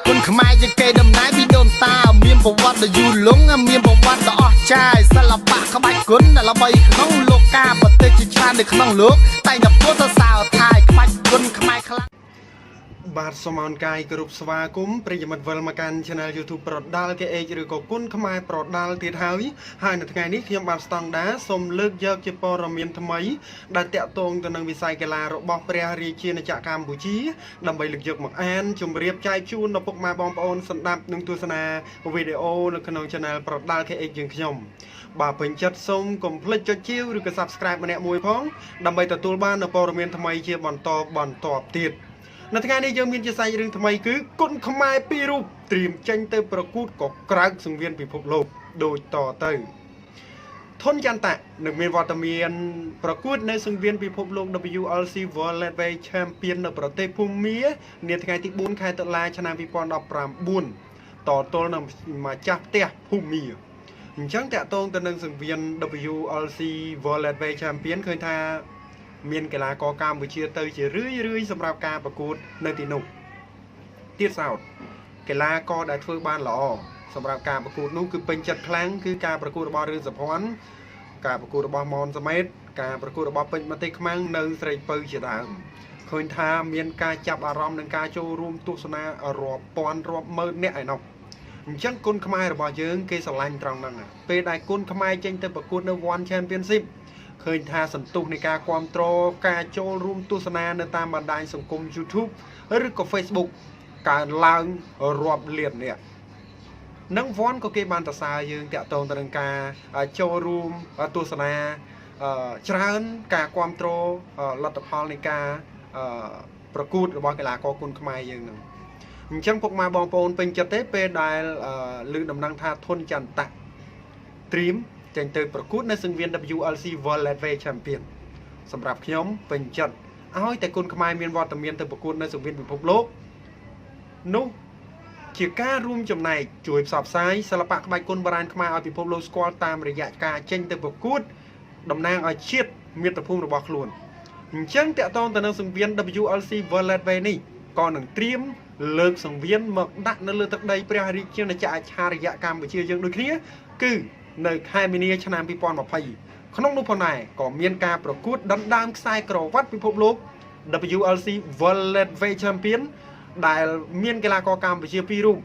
គុណខ្មែរជាកេរដំណែលពីដូនតាមានប្រវត្តិដ៏យូរលង់មានប្រវត្តិដ៏អស្ចារ្យសិល្បៈក្បាច់គុណដែលល្បីក្នុងលោកកាប្រទេសជាច្រើននៅក្នុងលោកតែងតែពោលសរសើរថាក្បាច់គុណខ្មែរខ្លាំងបាទសូមអរកាយគ្រប់ស្វាគមន៍ប្រិយមិត្តវិលមកកាន់ Channel YouTube ប្រដាល់ KH ឬក៏គុណខ្មែរប្រដាល់ទៀតហើយនៅថ្ងៃនេះខ្ញុំបាទស្តង់ដាសូមលើកយកជាព័ត៌មានថ្មីដែលតាក់ទងទៅនឹងវិស័យកីឡារបស់ព្រះរាជាណាចក្រកម្ពុជាដើម្បីលើកយកមកអានជម្រាបចែកជូនដល់ពុកម៉ែបងប្អូនស្ដាប់និងទស្សនាវីដេអូនៅក្នុង Channel ប្រដាល់ KH យើងខ្ញុំបាទពេញចិត្តសូមកុំភ្លេចចុចជាវឬក៏ Subscribe ម្នាក់មួយផងដើម្បីទទួលបាននូវព័ត៌មានថ្មីជាបន្តទៀតនៅថ្ងៃនេះយើងមានជាសាច់រឿងថ្មីគឺគុណខ្មែរពីររូបត្រៀមចេញទៅប្រកួតក៏ក្រៅសង្វៀនពិភពលោកដូចតទៅធនចន្ទៈនឹងមានវត្តមានប្រកួតនៅសង្វៀនពិភពលោក WLC World Lightweight Champion នៅប្រទេសភូមានាថ្ងៃទី4ខែតុលាឆ្នាំ2019តទល់នឹងម្ចាស់ផ្ទះភូមាអញ្ចឹងតាក់ទងទៅនឹងសង្វៀន WLC World Lightweight Champion ឃើញថាមានកីឡាករកម្ពុជាទៅជារឿយសម្រាប់ការប្រកួតនៅទីនោះទៀតសោតកីឡាករដែលធ្វើបានល្អសម្រាប់ការប្រកួតនោះគឺពេញចិត្តខ្លាំងគឺការប្រកួតរបស់រឿងសុភ័ណ្ឌការប្រកួតរបស់មនសមេតការប្រកួតរបស់ពេជ្រមតិខ្មាំងនៅស្រីពៅជាដើមឃើញថាមានការចាប់អារម្មណ៍និងការចូលរួមទស្សនារាប់ពាន់រាប់ម៉ឺនអ្នកឯនោះអញ្ចឹងគុណខ្មែររបស់យើងគេស្រឡាញ់ត្រង់ហ្នឹងពេលដែលគុណខ្មែរចេញទៅប្រកួតនៅ One Championshipឃើញថាសន្ទុះនៃការគ្រប់គ្រងការចូលរួមទស្សនានៅតាមបណ្ដាញសង្គម YouTube ឬក៏ Facebook កើនឡើងរាប់លានអ្នកនឹងវ៉ាន់ក៏គេបានសរសើរយើងតាក់ទងទៅនឹងការចូលរួមទស្សនាច្រើនការគ្រប់គ្រងលទ្ធផលនៃការប្រកួតរបស់កីឡាករគុណខ្មែរយើងនឹងអញ្ចឹងពុកម៉ែបងប្អូនពេញចិត្តទេពេលដែលលើកដំណឹងថាធនចន្ទៈត្រៀមចេញទៅប្រកួតនៅសង្វៀន WLC World Lightweight Champion សម្រាប់ខ្ញុំពេញចិត្តឲ្យតែគុណខ្មែរមានវត្តមានទៅប្រកួតនៅសង្វៀនពិភពលោកនោះជាការរួមចំណែកជួយផ្សព្វផ្សាយសិល្បៈក្បាច់គុណបុរាណខ្មែរឲ្យពិភពលោកស្គាល់តាមរយៈការចេញទៅប្រកួតតំណាងឲ្យជាតិមាតុភូមិរបស់ខ្លួនអញ្ចឹងតាក់ទងទៅនឹងសង្វៀន WLC World Lightweight នេះក៏នឹងត្រៀមលើកសង្វៀនមកដាក់នៅលើទឹកដីព្រះរាជាណាចក្រអច្ឆរិយកម្ពុជាយើងដូចគ្នាគឺនៅខែមីនាឆ្នាំ2020ក្នុងនោះផងដែរក៏មានការប្រកួតដណ្ដើមខ្សែក្រវ៉ាត់ពិភពលោក WLC World Lightweight Champion ដែលមានកីឡាករកម្ពុជាពីររូប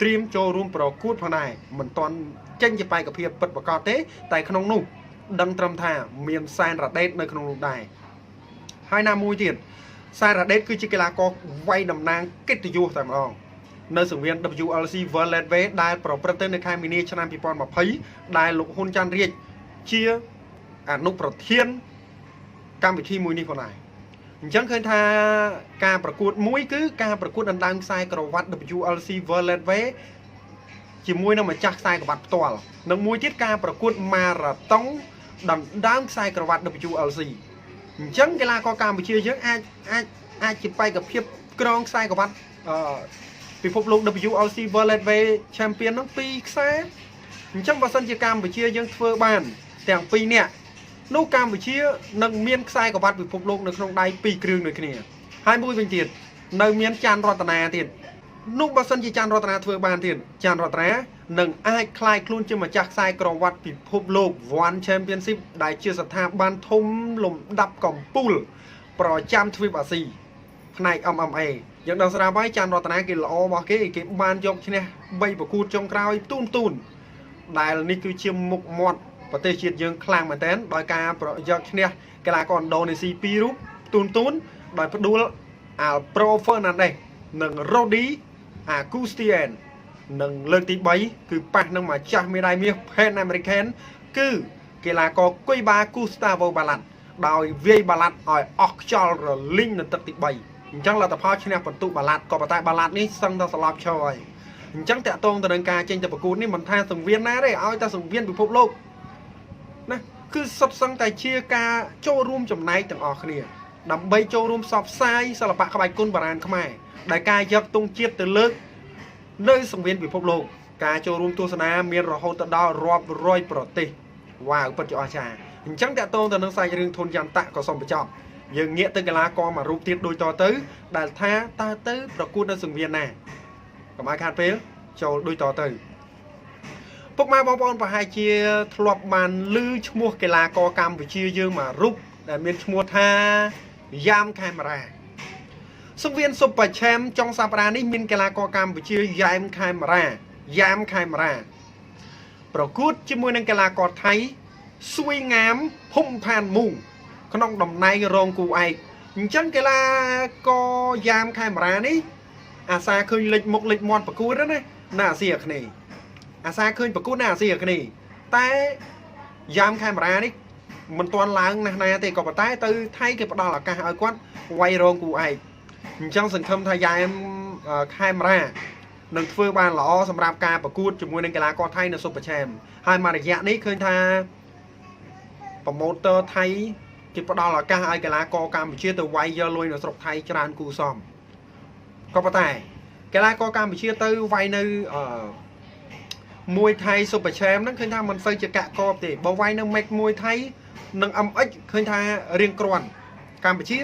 ត្រៀមចូលរួមប្រកួតផងដែរមិនទាន់ចេញជាបេក្ខភាពពិតប្រាកដទេតែក្នុងនោះដឹងត្រឹមថាមានសែនរ៉ាដេតនៅក្នុងនោះដែរហើយណាមួយទៀតសែនរ៉ាដេតគឺជាកីឡាករវាយតំណាងកិត្តិយសតែម្ដងនៅសង្វៀន WLC World Lightweight ដែលប្រព្រឹត្តទៅនៅខែមីនាឆ្នាំ2020ដែលលោកហ៊ុនច័ន្ទរាជជាអនុប្រធានកម្មវិធីមួយនេះផងដែរអញ្ចឹងឃើញថាការប្រកួតមួយគឺការប្រកួតដណ្ដើមខ្សែក្រវ៉ាត់ WLC World Lightweight ជាមួយនឹងម្ចាស់ខ្សែក្រវ៉ាត់ផ្ទាល់និងមួយទៀតការប្រកួតម៉ារ៉ាតុងដណ្ដើមខ្សែក្រវ៉ាត់ WLC អញ្ចឹងកីឡាករកម្ពុជាយើងអាចជាបេក្ខភាពក្រងខ្សែក្រវ៉ាត់ពិភពលោក WLC World Lightweight Champion នោះ2ខ្សែអញ្ចឹងបើសិនជាកម្ពុជាយើងធ្វើបានទាំង2នាក់នោះកម្ពុជានឹងមានខ្សែក្រវ៉ាត់ពិភពលោកនៅក្នុងដៃ2គ្រឿងដូចគ្នាហើយមួយវិញទៀតនៅមានច័ន្ទរតនាទៀតនោះបើសិនជាច័ន្ទរតនាធ្វើបានទៀតច័ន្ទរតនានឹងអាចក្លាយខ្លួនជាម្ចាស់ខ្សែក្រវ៉ាត់ពិភពលោក One Championship ដែលជាស្ថាប័នធំលំដាប់កំពូលប្រចាំទ្វីបអាស៊ីផ្នែក MMA យើងដឹងស្រាប់ហើយច័ន្ទរតនាគេល្អរបស់គេបានយកឈ្នះ3ប្រកួតចុងក្រោយទូនដែលនេះគឺជាមុខមាត់ប្រទេសជាតិយើងខ្លាំងមែនទែនដោយការយកឈ្នះកីឡាករឥណ្ឌូនេស៊ី2រូបទូនដោយផ្ដួល Alpro Fernandez និង Rody Agustien និងលើកទី3គឺប៉ះនឹងម្ចាស់មេដាយមាស Pan American គឺកីឡាករគុយបា Gustavo Balat ដោយវាយបាឡាត់ឲ្យអស់ខ្យល់រលីងនៅទឹកទី3អញ្ចឹងលទ្ធផលឈ្នះបន្ទុកបាឡាត់ក៏ប៉ុន្តែបាឡាត់នេះសឹងតែស្លាប់ឈរហើយអញ្ចឹងតាក់ទងទៅនឹងការចេញទៅប្រកួតនេះមិនថាសង្វៀនណាទេឲ្យតែសង្វៀនពិភពលោកណាគឺសុទ្ធសឹងតែជាការចូលរួមចំណែកទាំងអស់គ្នាដើម្បីចូលរួមផ្សព្វផ្សាយសិល្បៈក្បាច់គុណបុរាណខ្មែរដែលការយកទង់ជាតិទៅលើកនៅសង្វៀនពិភពលោកការចូលរួមទស្សនាមានរហូតដល់រាប់រយប្រទេសវ៉ាវពិតជាអស្ចារ្យអញ្ចឹងតាក់ទងទៅនឹងសាច់រឿងធនចន្ទៈក៏សូមបញ្ចប់ យើងងាកទៅកីឡាករមួយរូបទៀតដូចតទៅដែលថាតើទៅប្រកួតនៅសង្វៀនណាកុំឲ្យខាតពេលចូលដូចតទៅពុកម៉ែបងប្អូនប្រហែលជាធ្លាប់បានឮឈ្មោះកីឡាករកម្ពុជាយើងមួយរូបដែលមានឈ្មោះថាយ៉ាមខេមរ៉ាសង្វៀន Super Champ ចុងសប្តាហ៍នេះមានកីឡាករកម្ពុជាយ៉ាមខេមរ៉ាប្រកួតជាមួយនឹងកីឡាករថៃស៊ុយងាមភុំផានមូក្នុងតំណែងរងគូឯកអញ្ចឹងកីឡាករយ៉ាមខេមរ៉ានេះអាសាឃើញលេចមុខលេចមាត់ប្រកួតណានៅអាស៊ីអាគ្នេយ៍អាសាឃើញប្រកួតនៅអាស៊ីអាគ្នេយ៍តែយ៉ាមខេមរ៉ានេះមិនទាន់ឡើងណាស់ណាទេក៏ប៉ុន្តែទៅថៃគេផ្ដល់ឱកាសឲ្យគាត់វាយរងគូឯកអញ្ចឹងសង្ឃឹមថាយ៉ាមខេមរ៉ានឹងធ្វើបានល្អសម្រាប់ការប្រកួតជាមួយនឹងកីឡាករថៃនៅ Super Champ ហើយមួយរយៈនេះឃើញថាប្រម៉ូទ័រថៃគេផ្ដល់ឱកាសឲ្យកីឡាករកម្ពុជាទៅវាយយកលុយនៅស្រុកថៃច្រើនគូសមក៏ប៉ុន្តែកីឡាករកម្ពុជាទៅវាយនៅមួយថៃ Super Champ ហ្នឹងឃើញថាមិនសូវជាកាក់កបទេបើវាយនៅ Max មួយថៃនិង MX ឃើញថារៀងគ្រាន់កម្ពុជា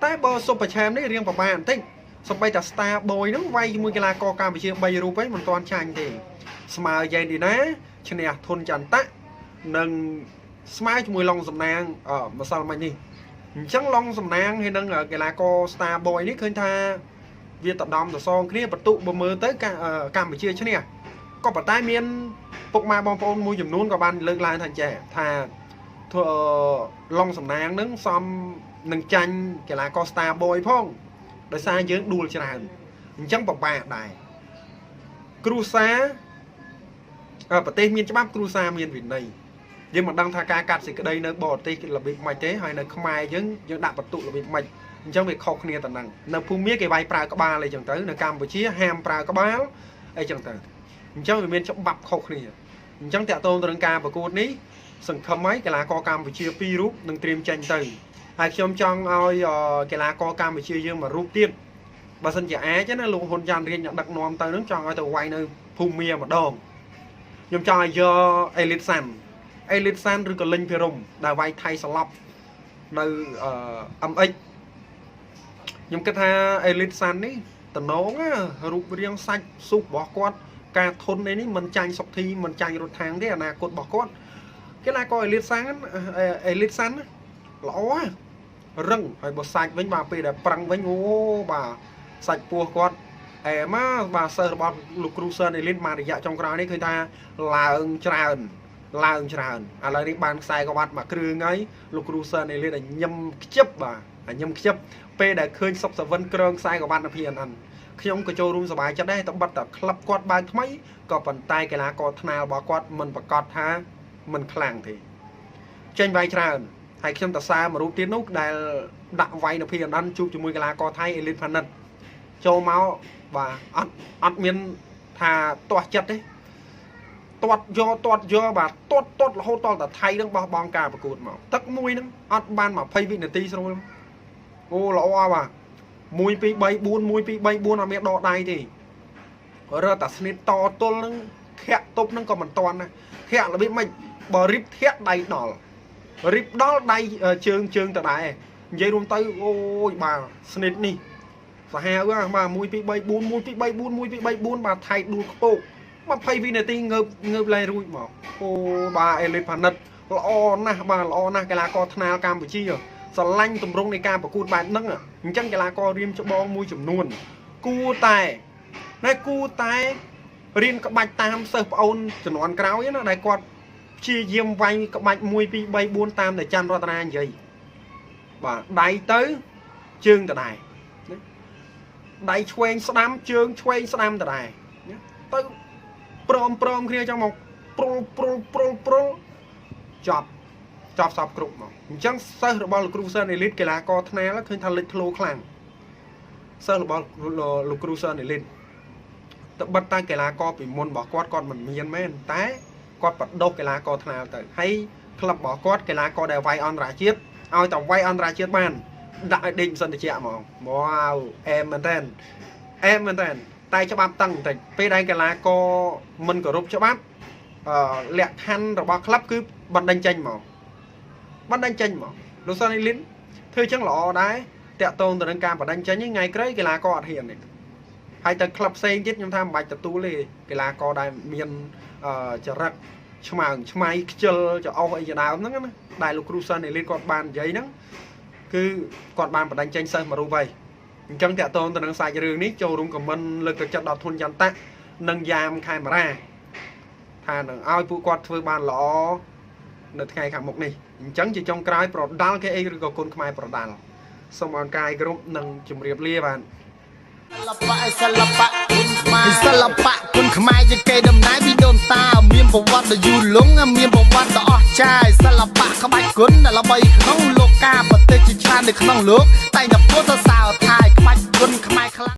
តែបើ Super Champ នេះរៀងប្រហែលបន្តិចសម្បីតែ Star Boy ហ្នឹងវាយជាមួយកីឡាករកម្ពុជា3រូបឯងមិនទាន់ចាញ់ទេស្មើយ៉េនឌីណាឈ្នះធុនចន្ទៈនិងស្មើជាមួយឡុងសំណាងម្សិលមិញនេះអញ្ចឹងឡុងសំណាងហើយនឹងកីឡាករ Star Boy នេះឃើញថាវាតដំតសងគ្នាបន្ទុកបើមើលទៅកម្ពុជាឈ្នះក៏ប៉ុន្តែមានពុកម៉ែបងប្អូនមួយចំនួនក៏បានលើកឡើងថាចេះថាធ្វើឡុងសំណាងនឹងសមនឹងចាញ់កីឡាករ Star Boy ផងដោយសារយើងដួលច្រើនអញ្ចឹងពិបាកដែរគ្រូសាប្រទេសមានច្បាប់គ្រូសាមានវិន័យយើងមិនដឹងថាការកាត់សេចក្តីនៅបរទេសរបៀបម៉េចទេហើយនៅខ្មែរយើងដាក់បន្ទុករបៀបម៉េចអញ្ចឹងវាខុសគ្នាទៅហ្នឹងនៅភូមាគេវាយប្រើក្បាលអីចឹងទៅនៅកម្ពុជាហាមប្រើក្បាលអីចឹងទៅអញ្ចឹងវាមានច្បាប់ខុសគ្នាអញ្ចឹងតាក់ទងទៅនឹងការប្រកួតនេះសង្ឃឹមឲ្យកីឡាករកម្ពុជា2រូបនឹងត្រៀមចេញទៅហើយខ្ញុំចង់ឲ្យកីឡាករកម្ពុជាយើងមួយរូបទៀតបើសិនជាអាចណាលោកហ៊ុនចាន់រៀងដឹកនាំទៅនឹងចង់ឲ្យទៅវាយនៅភូមាម្ដងខ្ញុំចង់ឲ្យយកអេលីតសានឬក៏លិញភិរមដែលវាយថៃស្លាប់នៅMX ខ្ញុំគិតថាអេលីតសាននេះតំណងរូបរាងសាច់ស៊ូបរបស់គាត់ការធន់នេះមិនចាញ់សុកធីមិនចាញ់រត់ທາງទេអនាគតរបស់គាត់កីឡាករអេលីតសានល្អរឹងហើយបើសាច់វិញបាទពេលដែលប្រឹងវិញអូបាទសាច់ពោះគាត់អែមកបាទសិស្សរបស់លោកគ្រូសឺនអេលីនមករយៈចុងក្រោយនេះឃើញថាឡើងច្រើនឥឡូវនេះបានខ្សែក្បាត់មួយគ្រឿងហើយលោកគ្រូសឺនអេលីនញឹមខ្ជិបបាទញឹមខ្ជិបពេលដែលឃើញសុកសាវិនក្រងខ្សែក្បាត់នៅ PNN ខ្ញុំក៏ចូលរួមសប្បាយចិត្តដែរតែបាត់តែក្លឹបគាត់បើកថ្មីក៏ប៉ុន្តែកីឡាករថ្នាលរបស់គាត់មិនប្រកាសថាមិនខ្លាំងទេចេញវាយច្រើនហើយខ្ញុំតសើមួយរូបទៀតនោះដែលដាក់វាយនៅ PNN ជួបជាមួយកីឡាករថៃអេលីតផានិតចូលមកបាទអត់មានថាទាស់ចិត្តទេទាត់យកបាទទាត់រហូតដល់តែថៃនឹងបោះបង់ការប្រកួតមកទឹកមួយនឹងអត់បាន20វិនាទីស្រួលអូល្អបាទ1 2 3 4 1 2 3 4អត់មានដកដៃទេរើតែស្និតតទល់នឹងធាក់ទប់នឹងក៏មិនតាន់ដែរធាក់របៀបម៉េចបើរីបធាក់ដៃដល់រីបដល់ដៃជើងទៅដែរនិយាយរួមទៅអូយបាទស្និតនេះសាហាវបាទ1 2 3 4 1 2 3 4 1 2 3 4បាទថៃដួលខ្ពក20វិនាទីងើបឡើងរួចមកអូបាទអេលីតផានិតល្អណាស់បាទល្អណាស់កីឡាករថ្នាលកម្ពុជាស្រឡាញ់ទម្រង់នៃការប្រកួតបែបហ្នឹងអញ្ចឹងកីឡាកររៀមច្បងមួយចំនួនគួរតែរៀនក្បាច់តាមសិស្សប្អូនជំនាន់ក្រោយណាដែលគាត់ព្យាយាមវាយក្បាច់1 2 3 4តាមតែច័ន្ទរតនានិយាយបាទដៃទៅជើងទៅដែរដៃឆ្វេងស្ដាំជើងឆ្វេងស្ដាំទៅដែរទៅព្រមគ្នាចឹងមកព្រុលចប់សពគ្រប់មកអញ្ចឹងសិស្សរបស់លោកគ្រូសឺនអេលីតកីឡាករថ្នាលឃើញថាលេចធ្លោខ្លាំងសិស្សរបស់លោកគ្រូសឺនអេលីតតែបិទតែកីឡាករពីមុនរបស់គាត់មិនមានមែនតែគាត់បដោះកីឡាករថ្នាលទៅហើយក្លឹបរបស់គាត់កីឡាករដែលវាយអន្តរជាតិឲ្យតែវាយអន្តរជាតិបានដាក់ឲ្យដេកមិនសិនតិចហ្មងវ៉ាវអែមមែនតើតែច្បាប់តឹងបន្តិចពេលដែលកីឡាករមិនគោរពច្បាប់លក្ខខណ្ឌរបស់ក្លឹបគឺបណ្ដឹងចេញមកលោកសឺនអេលីន ធ្វើចឹងល្អដែរតាក់ទងទៅនឹងការបដិញ្ញចេញថ្ងៃក្រោយកីឡាករអត់ហ៊ានទេហើយទៅក្លឹបផ្សេងទៀតខ្ញុំថាមិនបាច់ទទួលទេកីឡាករដែលមានចរិតឆ្មើងឆ្មៃខ្ជិលចអុសអីជាដើមហ្នឹងណាដែលលោកគ្រូសាន់អេលីតគាត់បាននិយាយហ្នឹងគឺគាត់បានបដិញ្ញចេញសិស្សមួយរូបហើយអញ្ចឹងតាក់ទងទៅនឹងសាច់រឿងនេះចូលរួមខមមិនលើកទឹកចិត្តដល់ធុនចន្ទៈនិងយ៉ាមខេមរាថានឹងឲ្យពួកគាត់ធ្វើបានល្អនៅថ្ងៃខាងមុខនេះអញ្ចឹងជាចុងក្រោយប្រដាល់គេអីឬក៏គុណខ្មែរប្រដាល់សូមអរកាយគ្រប់និងជម្រាបលាបាទ សិល្បៈគុណខ្មែរសិល្បៈគុណខ្មែរជាកេរដំណែលពីដូនតាមានប្រវត្តិដ៏យូរលង់មានប្រវត្តិដ៏អស្ចារ្យសិល្បៈក្បាច់គុណដែលល្បីក្នុងលោកកាប្រទេសជាច្រើននៅក្នុងលោកតែងតែពោលទៅសើថាក្បាច់គុណខ្មែរខ្លាំង